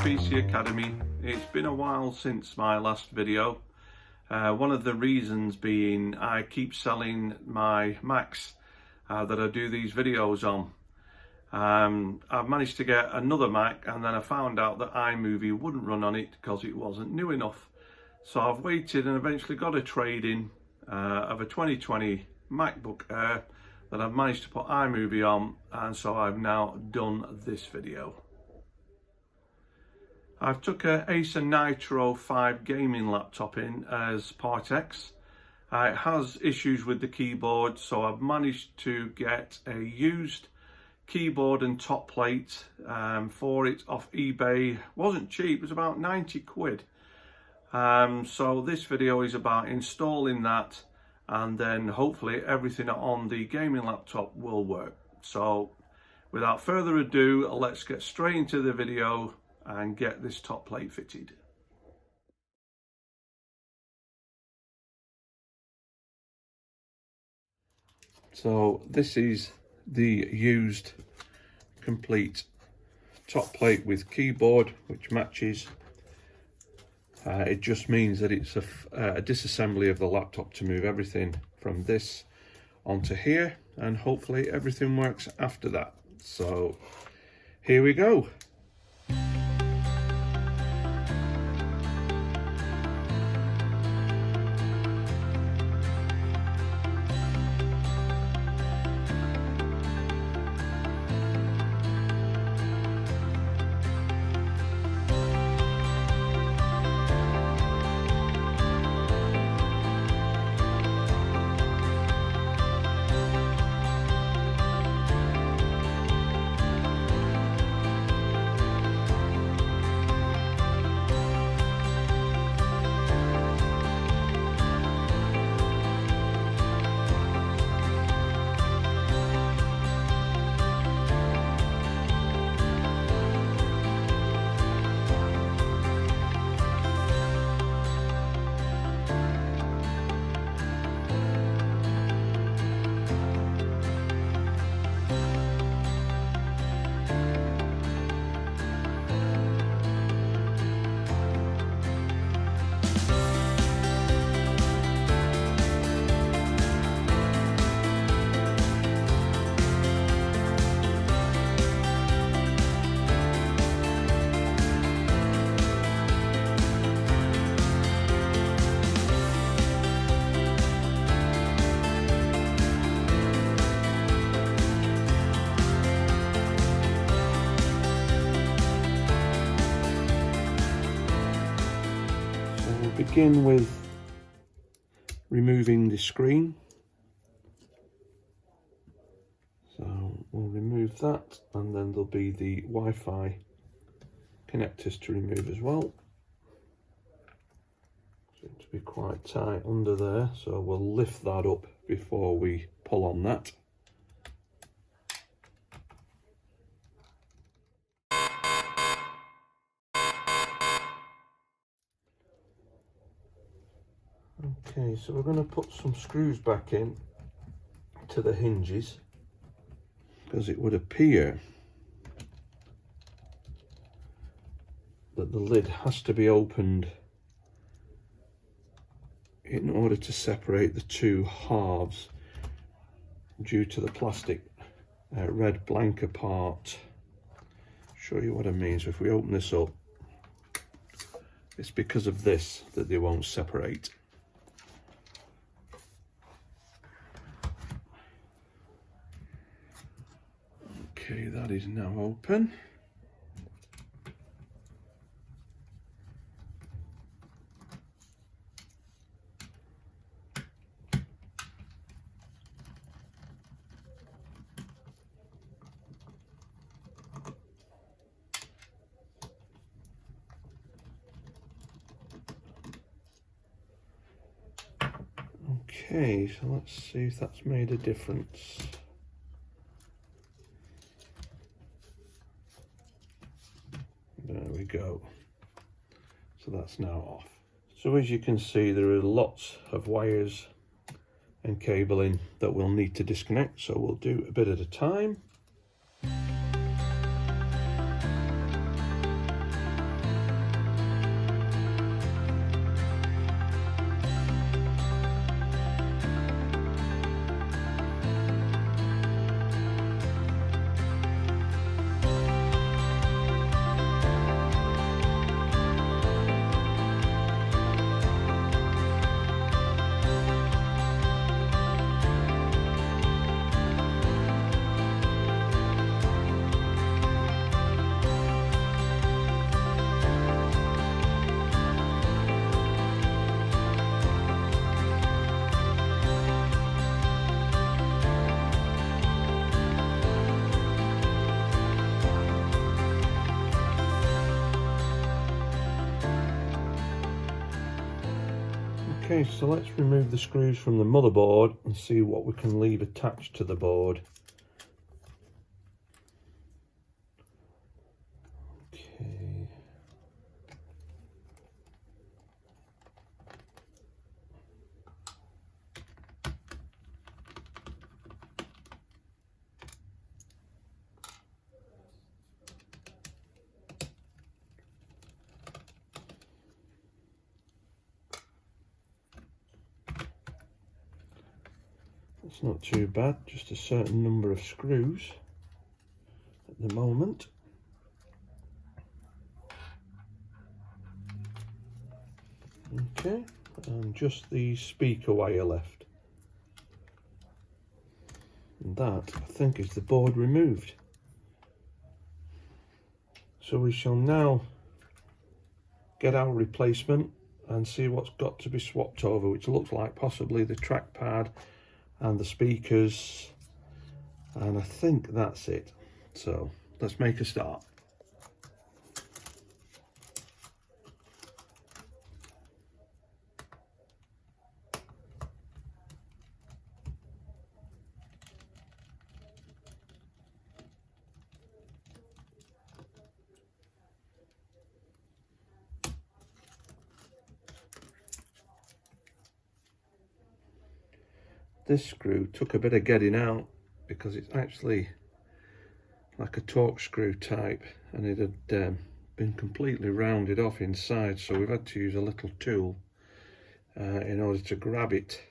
PC Academy. It's been a while since my last video. One of the reasons being I keep selling my Macs that I do these videos on. I've managed to get another Mac, and then I found out that iMovie wouldn't run on it because it wasn't new enough. So I've waited and eventually got a trade-in of a 2020 MacBook Air that I've managed to put iMovie on, and so I've now done this video. I've took a Acer Nitro 5 gaming laptop in as Part X. It has issues with the keyboard, so I've managed to get a used keyboard and top plate for it off eBay. Wasn't cheap, it was about 90 quid. So this video is about installing that, and then hopefully everything on the gaming laptop will work. So without further ado, let's get straight into the video and get this top plate fitted. So this is the used complete top plate with keyboard, which matches. It just means that it's a disassembly of the laptop to move everything from this onto here, and hopefully everything works after that. So here we go. Begin with removing the screen. So we'll remove that, and then there'll be the Wi-Fi connectors to remove as well. Seems to be quite tight under there, so we'll lift that up before we pull on that. Okay, so we're going to put some screws back in to the hinges, because it would appear that the lid has to be opened in order to separate the two halves due to the plastic red blanker part. Show you what I mean. So if we open this up, it's because of this that they won't separate. Okay, that is now open. Okay, so let's see if that's made a difference. There we go. So that's now off. So as you can see, there are lots of wires and cabling that we'll need to disconnect, so we'll do a bit at a time. Okay, so let's remove the screws from the motherboard and see what we can leave attached to the board. Okay. It's not too bad, just a certain number of screws at the moment. Okay, and just the speaker wire left. And that, I think, is the board removed. So we shall now get our replacement and see what's got to be swapped over, which looks like possibly the trackpad and the speakers, and I think that's it. So let's make a start. This screw took a bit of getting out because it's actually like a torque screw type, and it had been completely rounded off inside, so we've had to use a little tool in order to grab it.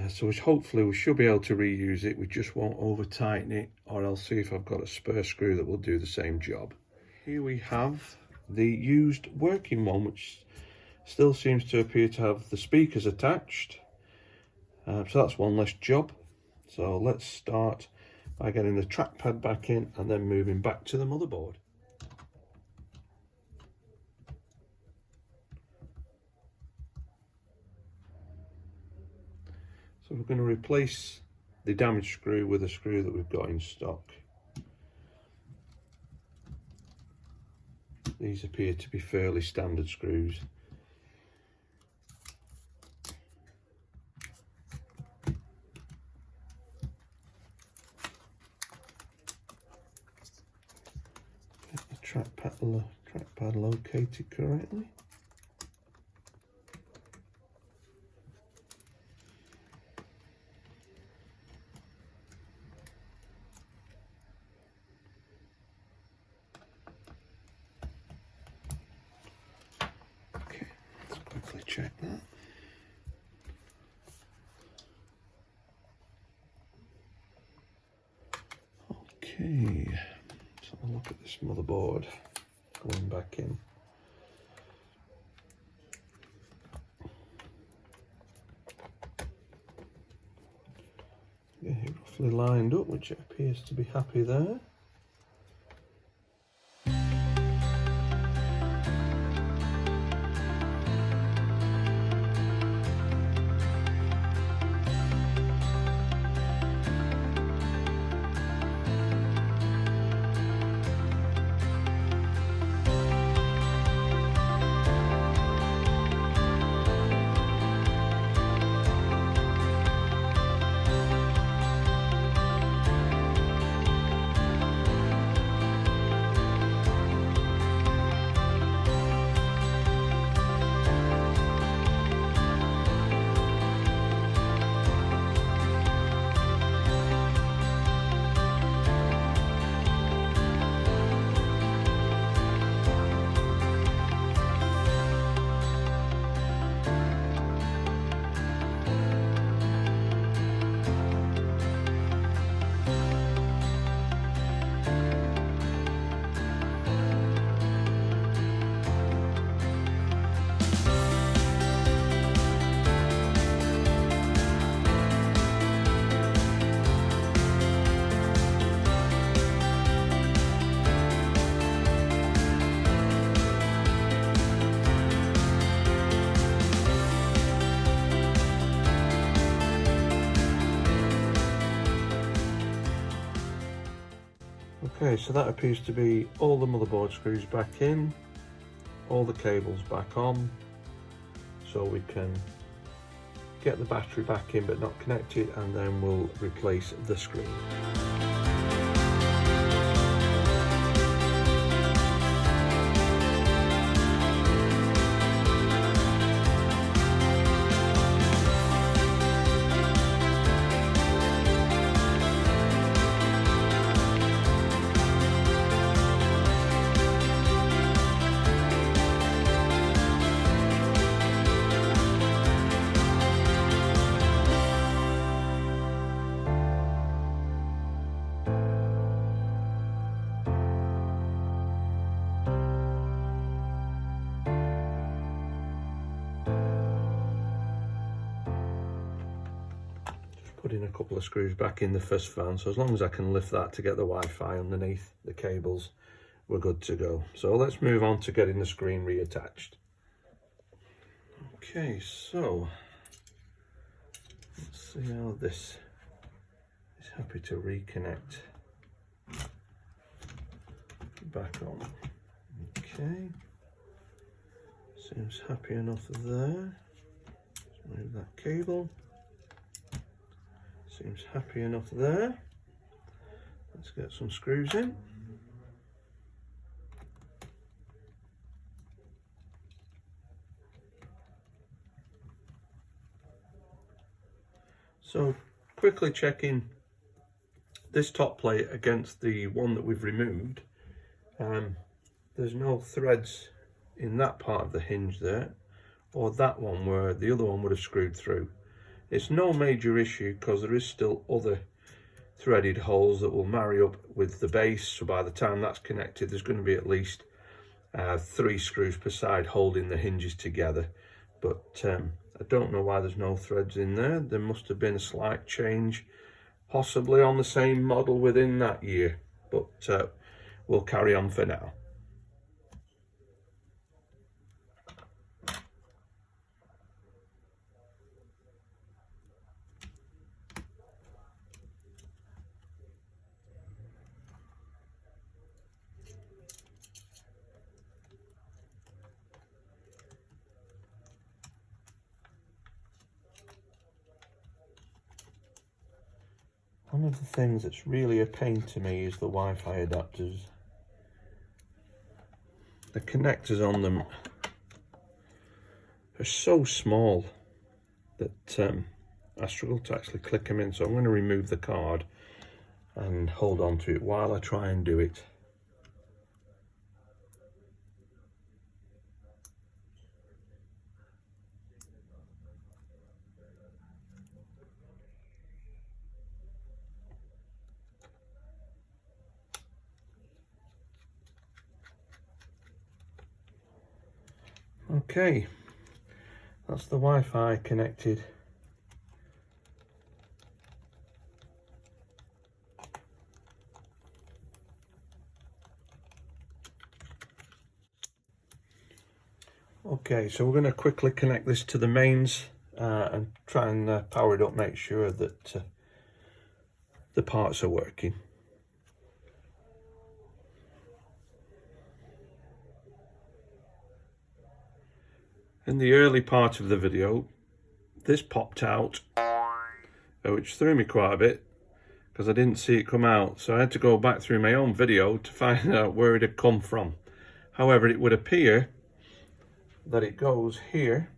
So hopefully we should be able to reuse it. We just won't over tighten it, or I'll see if I've got a spare screw that will do the same job. Here we have the used working one, which still seems to appear to have the speakers attached. So that's one less job. So let's start by getting the trackpad back in and then moving back to the motherboard. So we're going to replace the damaged screw with a screw that we've got in stock. These appear to be fairly standard screws. Trackpad located correctly. Okay, let's quickly check that. Okay, let's have a look at this motherboard. Going back in. Yeah, roughly lined up, which it appears to be happy there. Okay, so that appears to be all the motherboard screws back in, all the cables back on. so we can get the battery back in but not connected, and then we'll replace the screen. Putting a couple of screws back in the first fan, so as long as I can lift that to get the Wi-Fi underneath the cables, we're good to go. So let's move on to getting the screen reattached. Okay, so let's see how this is happy to reconnect back on. Okay, seems happy enough there. Let's move that cable. Seems happy enough there. Let's get some screws in. So quickly checking this top plate against the one that we've removed. There's no threads in that part of the hinge there, or that one where the other one would have screwed through. It's no major issue because there is still other threaded holes that will marry up with the base, so by the time that's connected there's going to be at least 3 screws per side holding the hinges together. But I don't know why there's no threads in there. There must have been a slight change, possibly on the same model within that year, but we'll carry on for now. One of the things that's really a pain to me is the Wi-Fi adapters. The connectors on them are so small that I struggle to actually click them in, so I'm going to remove the card and hold on to it while I try and do it. Okay, that's the Wi-Fi connected. Okay, so we're going to quickly connect this to the mains and try and power it up, make sure that the parts are working. In the early part of the video, this popped out, which threw me quite a bit because I didn't see it come out. So I had to go back through my own video to find out where it had come from. However, it would appear that it goes here,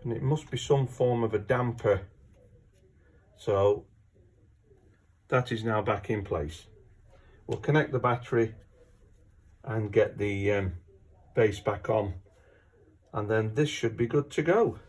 and it must be some form of a damper. So that is now back in place. We'll connect the battery and get the base back on, and then this should be good to go.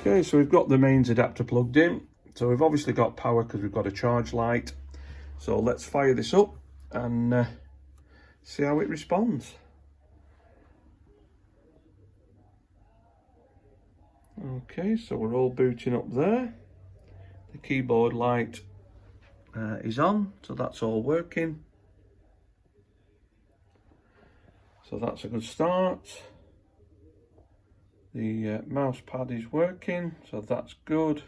Okay, so we've got the mains adapter plugged in. So we've obviously got power because we've got a charge light. So let's fire this up and see how it responds. Okay, so we're all booting up there. The keyboard light is on, so that's all working. So that's a good start. The mouse pad is working, so that's good.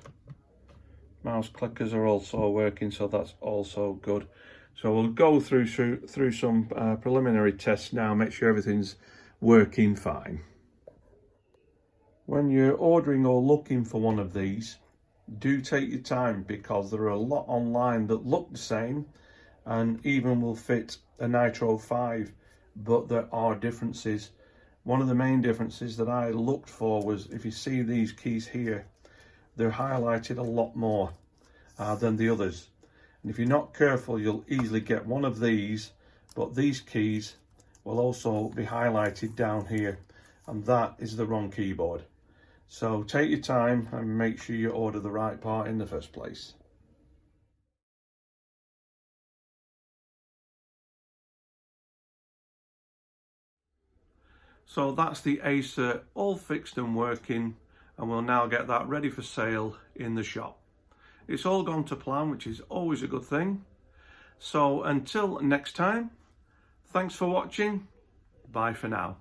Mouse clickers are also working, so that's also good. So we'll go through some preliminary tests now, make sure everything's working fine. When you're ordering or looking for one of these, do take your time, because there are a lot online that look the same and even will fit a Nitro 5, but there are differences. One of the main differences that I looked for was, if you see these keys here, they're highlighted a lot more than the others. And if you're not careful, you'll easily get one of these, but these keys will also be highlighted down here, and that is the wrong keyboard. So take your time and make sure you order the right part in the first place. So that's the Acer all fixed and working, and we'll now get that ready for sale in the shop. It's all gone to plan, which is always a good thing. So until next time, thanks for watching. Bye for now.